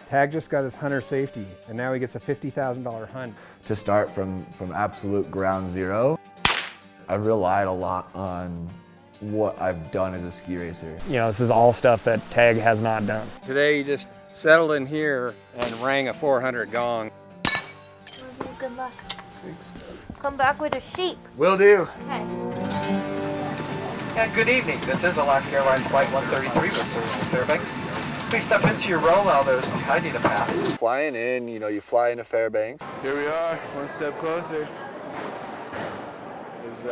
Tag just got his hunter safety, and now he gets a $50,000 hunt. To start from absolute ground zero, I've relied a lot on what I've done as a ski racer. You know, this is all stuff that Tag has not done. Today he just settled in here and rang a 400 gong. Good luck. Thanks. Come back with a sheep. Will do. Okay. And good evening. This is Alaska Airlines Flight 133 with service to Fairbanks. Please step into your row while those behind you to pass. Flying in, you know, you fly into Fairbanks. Here we are, one step closer. It was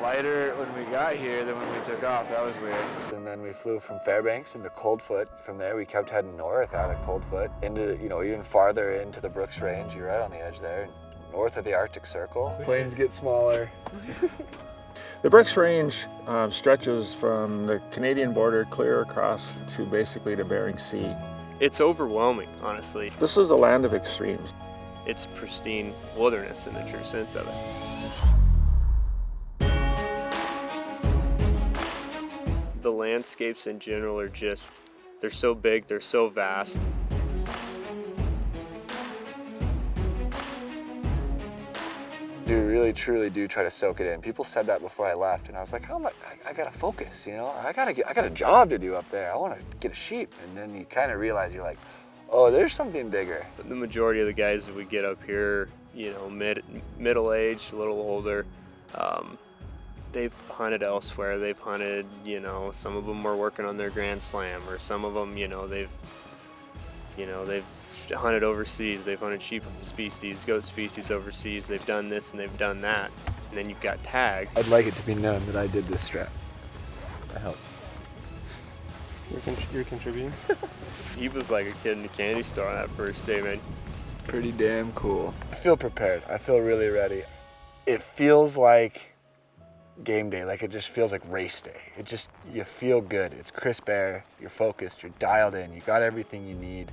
lighter when we got here than when we took off. That was weird. And then we flew from Fairbanks into Coldfoot. From there, we kept heading north out of Coldfoot into, you know, even farther into the Brooks Range. You're right on the edge there, north of the Arctic Circle. Planes get smaller. The Brooks Range stretches from the Canadian border clear across to basically the Bering Sea. It's overwhelming, honestly. This is the land of extremes. It's pristine wilderness in the true sense of it. The landscapes in general are just, they're so big, they're so vast. You really, truly do try to soak it in. People said that before I left, and I was like, "How am I gotta focus, you know? I got a job to do up there. I want to get a sheep." And then you kind of realize you're like, "Oh, there's something bigger." But the majority of the guys that we get up here, you know, middle-aged, a little older, they've hunted elsewhere. They've hunted, you know, some of them were working on their Grand Slam, or some of them, they've hunted overseas. They've hunted sheep species, goat species overseas. They've done this and they've done that. And then you've got Tag. I'd like it to be known that I did this strap. I helped. You're contributing? He was like a kid in the candy store on that first day, man. Pretty damn cool. I feel prepared. I feel really ready. It feels like game day, like it just feels like race day. You feel good. It's crisp air, you're focused, you're dialed in, you got everything you need.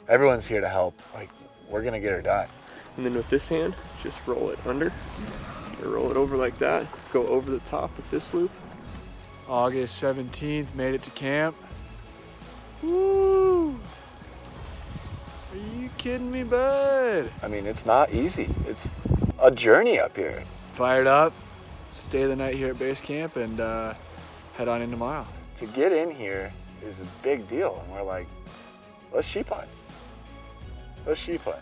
Everyone's here to help. Like, we're gonna get her done. And then with this hand, just roll it under. You roll it over like that. Go over the top with this loop. August 17th, made it to camp. Woo! Are you kidding me, bud? I mean, it's not easy. It's a journey up here. Fired up, stay the night here at base camp, and head on in tomorrow. To get in here is a big deal, and we're like, let's sheep hunt. Let's sheep hunt.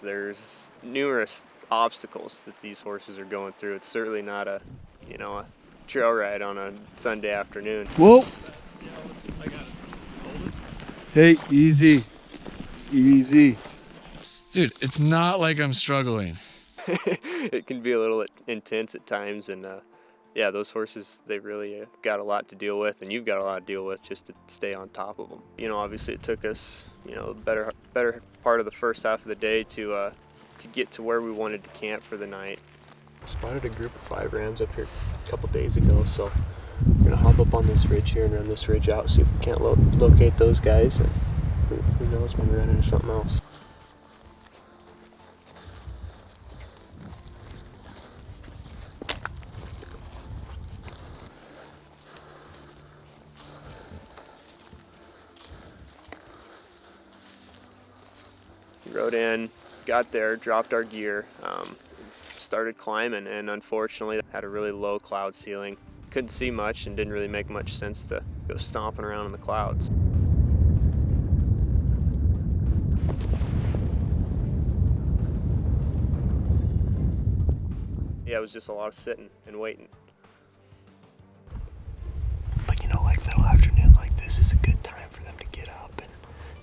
There's numerous obstacles that these horses are going through. It's certainly not a trail ride on a Sunday afternoon. Whoa! Hey, easy. Easy. Dude, it's not like I'm struggling. It can be a little intense at times, and yeah, those horses, they really got a lot to deal with, and you've got a lot to deal with just to stay on top of them. You know, obviously it took us, the better part of the first half of the day to get to where we wanted to camp for the night. Spotted a group of 5 rams up here a couple days ago, so we're gonna hop up on this ridge here and run this ridge out, see if we can't locate those guys, and who knows, maybe run into something else. Rode in, got there, dropped our gear, started climbing, and unfortunately had a really low cloud ceiling. Couldn't see much and didn't really make much sense to go stomping around in the clouds. Yeah, it was just a lot of sitting and waiting. But like middle afternoon like this is a good time for them to get up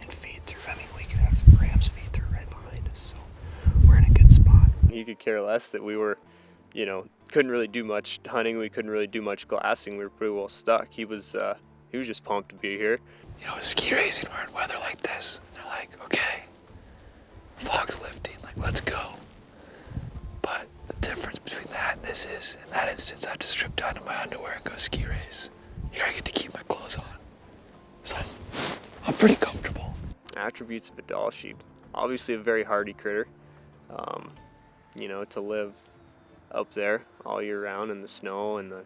and feed through. I mean, we could have rams feed through right behind us, so we're in a good spot. He could care less that we were, couldn't really do much hunting. We couldn't really do much glassing. We were pretty well stuck. He was just pumped to be here. Ski racing, we're in weather like this. And they're like, okay, fog's lifting, like let's go. But the difference between that and this is, in that instance, I have to strip down to my underwear and go ski race. Here I get to keep my clothes on. So I'm pretty comfortable. Attributes of a Dall sheep. Obviously a very hardy critter, you know, to live up there all year round in the snow and the,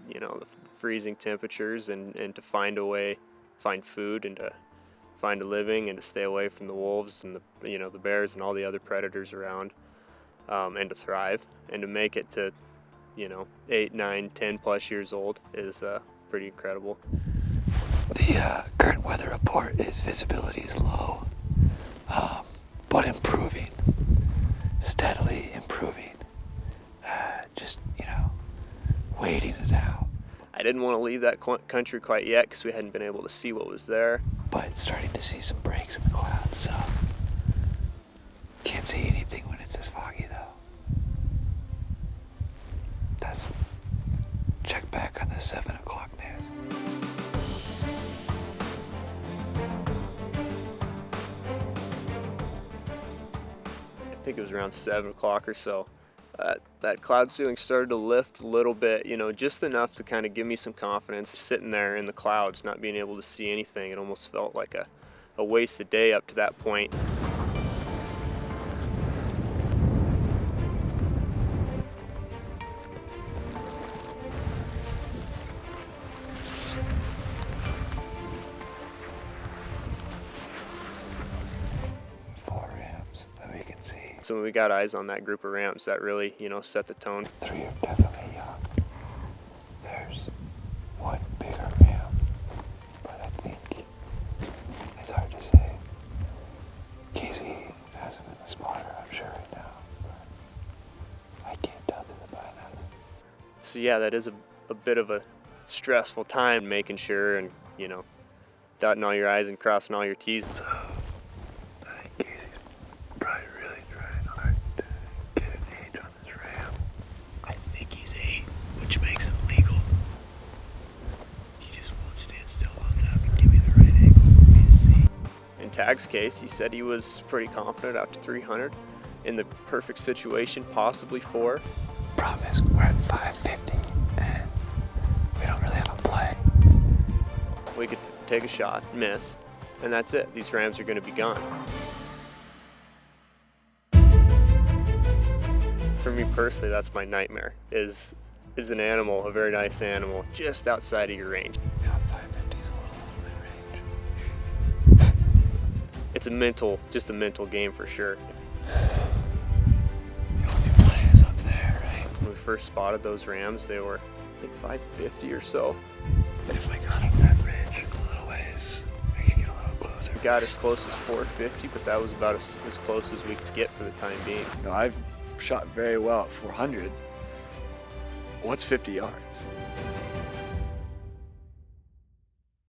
you know, the freezing temperatures, and to find a way, find food, and to find a living, and to stay away from the wolves and the, you know, the bears and all the other predators around, and to thrive and to make it to, you know, 8, 9, 10 plus years old is pretty incredible. The current weather report is visibility is low, but improving, steadily improving. Just, you know, waiting it out. I didn't want to leave that country quite yet because we hadn't been able to see what was there. But starting to see some breaks in the clouds, so can't see anything when it's this foggy though. That's check back on the 7 o'clock news. I think it was around 7 o'clock or so. That cloud ceiling started to lift a little bit, you know, just enough to kind of give me some confidence. Sitting there in the clouds, not being able to see anything, it almost felt like a wasted day up to that point. So when we got eyes on that group of ramps, that really, you know, set the tone. 3 are definitely young. There's one bigger ramp, but I think it's hard to say. Casey has him in the spotter, I'm sure right now, but I can't tell through the binoculars. So yeah, that is a bit of a stressful time, making sure and, you know, dotting all your I's and crossing all your T's. So I think Casey's probably really trying hard to get an age on this ramp. I think he's 8, which makes him legal. He just won't stand still long enough and give me the right angle for me to see. In Tag's case, he said he was pretty confident out to 300. In the perfect situation, possibly 4. Problem is, we're at 550 and we don't really have a play. We could take a shot, miss, and that's it. These rams are going to be gone. For me personally, that's my nightmare, is an animal, a very nice animal, just outside of your range. Yeah, 550 is a little out of my range. It's just a mental game for sure. The only play is up there, right? When we first spotted those rams, they were, I think, 550 or so. If I got up that ridge a little ways, I could get a little closer. We got as close as 450, but that was about as close as we could get for the time being. No, I've shot very well at 400. What's 50 yards?